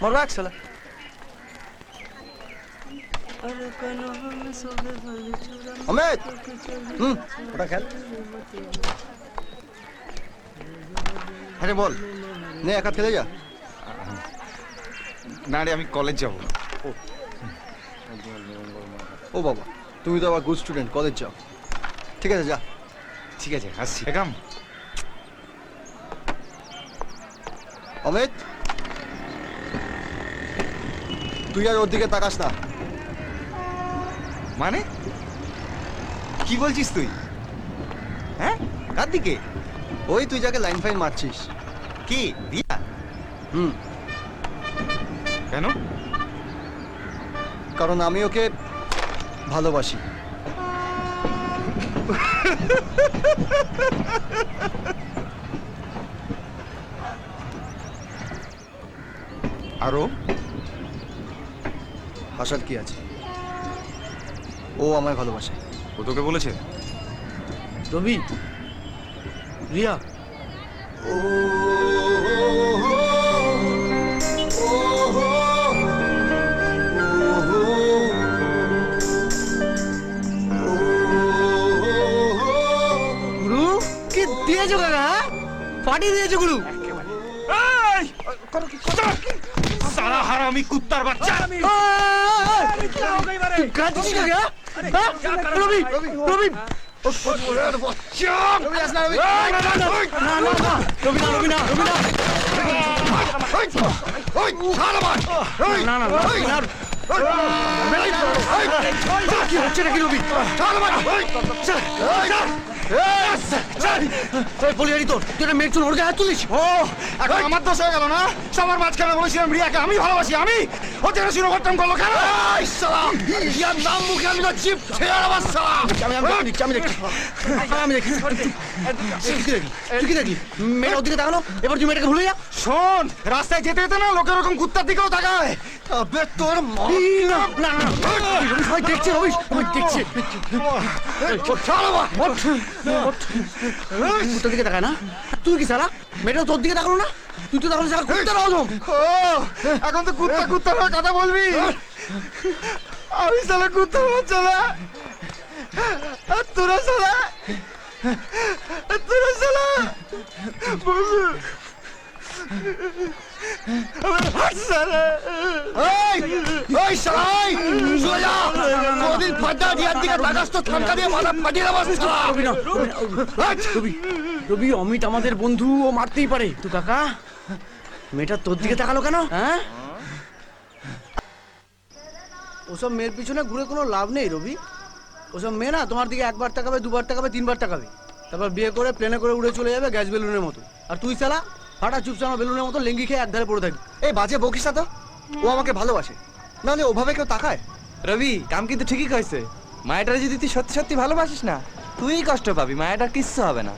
মর রাখ শালা। অমিত, ওটা খেল। আরে বল, নে এক হাত খেলে যা। না রে, আমি কলেজ যাব। ও বাবা, তুমি তো আবার গুড স্টুডেন্ট, কলেজ যাও। ঠিক আছে যা। ঠিক আছে, আসছি। একাম অমিত, তুই আর ওর দিকে তাকাস না। মানে কি বলছিস তুই? হ্যাঁ, কার দিকে? ওই তুই যাকে লাইন ফাইন মারছিস। কি দিয়া? হুম, কেন? কারণ আমি ওকে ভালোবাসি। আরো হাসার কি আছে? ও আমায় ভালোবাসে। ও তোকে বলেছে? রবি, রিয়া, গুরু কি দিয়েছো কাকা? পাঠিয়ে দিয়েছো গুরু। সারা হারামি কুত্তার বাচ্চা! গাছিস কাকা? রবি, রবি, রবি, কি হচ্ছে নাকি রবি? বলি তোর তুই একটা মেয়ে চুল ওর গায়ে হাত তুলিস। ও এখন আমার দোষ হয়ে গেল না? সবার মাঝখানে বলেছিলাম রিয়াকে আমি ভালোবাসি। আমি ও যেন শুরু করতাম করলো কেন? রিয়ার নাম মুখে আমি তো চিপ ছেড়ে আমার সালা। আমি দেখি তুই কি দেখলি? মেয়েটা ওদিকে তাকালো, এবার তুই মেয়েটাকে ভুলে যা। শোন, রাস্তায় যেতে যেতে না লোকের ওরকম কুত্তার দিকেও তাকায়। আবে তোর না না না, সবাই দেখছে রবি, সবাই দেখছে। কুত্তার দিকে তাকায় না? তুই কি সালা মেয়েটা তোর দিকে তাকালো না? তুই তো তাকালো সালা কুত্তার অধম। এখন তো কুত্তা কুত্তার হয়ে কথা বলবি? আমি সালা কুত্তার বাচ্চা না, আর তোরা সালা বলু রবি, অমিত আমাদের বন্ধু, ও মারতেই পারে। তুই কাকা মেয়েটা তোর দিকে তাকালো কেন? হ্যাঁ, ওসব মেয়ের পিছনে ঘুরে কোনো লাভ নেই রবি। ওসব মেয়ে না তোমার দিকে একবার তাকাবে, দুবার তাকাবে, তিনবার তাকাবে, তারপর বিয়ে করে প্লেনে করে উড়ে চলে যাবে গ্যাস বেলুনের মতো। আর তুই সালা ফাটা চুপচামা বেলুনের মতো লেঙ্গি খেয়ে একধারে পড়ে থাকবি। এই বাজে বকিস না তো। ও আমাকে ভালোবাসে, নাহলে ওভাবে কেউ তাকায়? রবি, কাম কিন্তু ঠিকই কইছে। মায়াটারে যদি তুই সত্যি সত্যি ভালোবাসিস না, তুই কষ্ট পাবি, মায়াটার কিচ্ছু হবে না।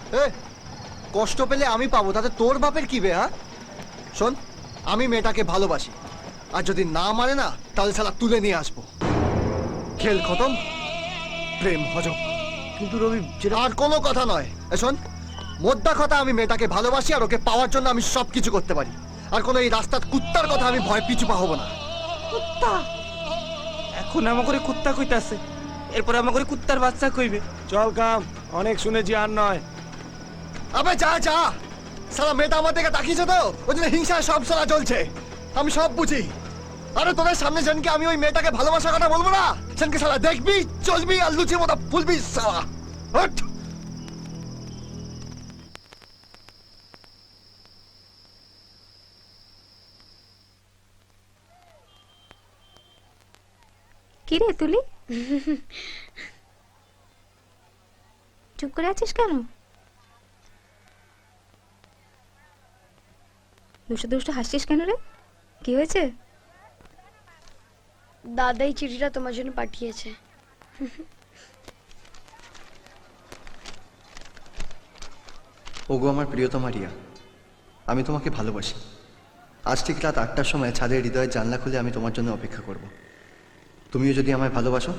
কষ্ট পেলে আমি পাবো, তাতে তোর বাপের কি বে? হ্যাঁ শোন, আমি মেয়েটাকে ভালোবাসি, আর যদি না মানে না তাহলে শালা তুলে নিয়ে আসবো। খেল খতম, প্রেম হজম। কিন্তু রবি আর কোনো কথা নয়। শোন, মোদ্দা কথা, আমি মেয়েটাকে ভালোবাসি আর ওকে পাওয়ার জন্য আমি সবকিছু করতে পারি। আর কোনো এই রাস্তার কুত্তার কথা আমি ভয় পিছু পা হবো না। কুত্তা এখন আমা করে কুত্তা কইতাছে, এরপর আমা করে কুত্তার বাচ্চা কইবে। চল কাম, অনেক শুনেছি আর নয়। আবে যা যা, সারা মেয়েটা আমার দিকে তাকিয়েছে তো, ওই জন্য হিংসায় সব সারা চলছে। আমি সব বুঝি। আরে তোদের সামনে সেনকে আমি ওই মেয়েটাকে ভালোবাসার কথা বলবো না? সেনকে সারা দেখবি, চলবি আর লুচির মতো ফুলবি সারা। হট! কি রে তুলি, চুপ করে আছিস কেন? দুষ্টু দুষ্টু হাসছিস কেন রে? কি হয়েছে? দাদা এই চিঠিটা তোমার জন্য পাঠিয়েছে। ওগো আমার প্রিয়তমা রিয়া, আমি তোমাকে ভালোবাসি। আজ ঠিক রাত 8টার সময় ছাদের হৃদয়ের জানলা খুলে আমি তোমার জন্য অপেক্ষা করব। তুমিও যদি আমায় ভালোবাসো